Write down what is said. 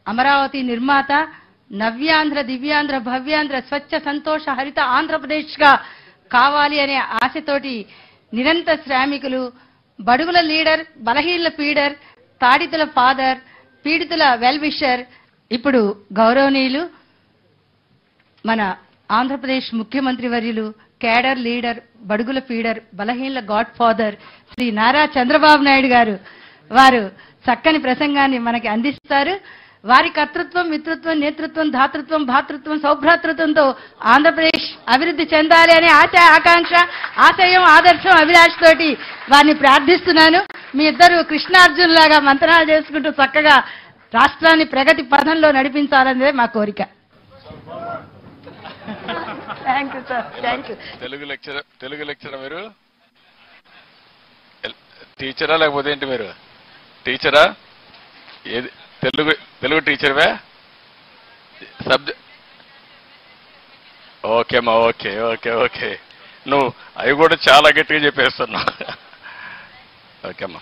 అమరావతి నిర్మాత, నవ్యాంధ్ర, దివ్యాంధ్ర, భవ్యాంధ్ర, స్వచ్ఛ సంతోష హరిత ఆంధ్రప్రదేశ్గా కావాలి అనే ఆశతోటి నిరంతర శ్రామికులు, బడుగుల లీడర్, బలహీనుల పీడర్, తాడితుల ఫాదర్, పీడితుల వెల్ విషర్, ఇప్పుడు గౌరవనీయులు మన ఆంధ్రప్రదేశ్ ముఖ్యమంత్రి వర్యులు, కేడర్ లీడర్, బడుగుల ఫీడర్, బలహీనుల గాడ్ ఫాదర్ శ్రీ నారా చంద్రబాబు నాయుడు గారు వారు చక్కని ప్రసంగాన్ని మనకి అందిస్తారు. వారి కర్తృత్వం, మిత్రత్వం, నేతృత్వం, ధాతృత్వం, భాతృత్వం, సౌభ్రాతృత్వంతో ఆంధ్రప్రదేశ్ అభివృద్ధి చెందాలి అనే ఆశ, ఆకాంక్ష, ఆశయం, ఆదర్శం, అభిలాష తోటి వారిని ప్రార్థిస్తున్నాను. మీ ఇద్దరు కృష్ణార్జున్ లాగా మంత్రాలు చేసుకుంటూ చక్కగా రాష్ట్రాన్ని ప్రగతి పథంలో నడిపించాలనేదే మా కోరిక. Thank you sir. Thank you. Telugu lecture మీరు టీచరా లేకపోతే ఏంటి? మీరు టీచరా? ఏది తెలుగు టీచర్వే? సబ్జెక్ట్ ఓకేమ్మా. ఓకే ఓకే ఓకే నువ్వు అవి కూడా చాలా గట్టిగా చెప్పేస్తున్నావు. ఓకేమ్మా.